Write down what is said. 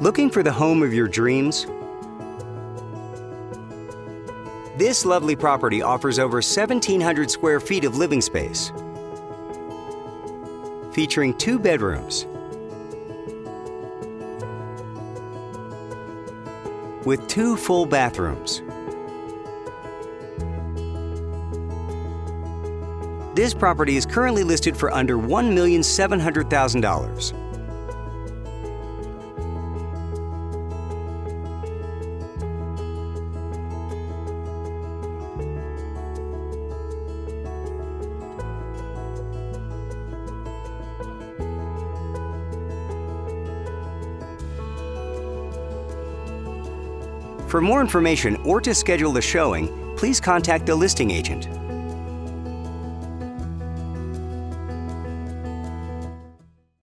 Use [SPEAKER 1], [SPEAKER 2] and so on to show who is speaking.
[SPEAKER 1] Looking for the home of your dreams? This lovely property offers over 1,700 square feet of living space, featuring 2 bedrooms with 2 full bathrooms. This property is currently listed for under $1,700,000. For more information or to schedule a showing, please contact the listing agent.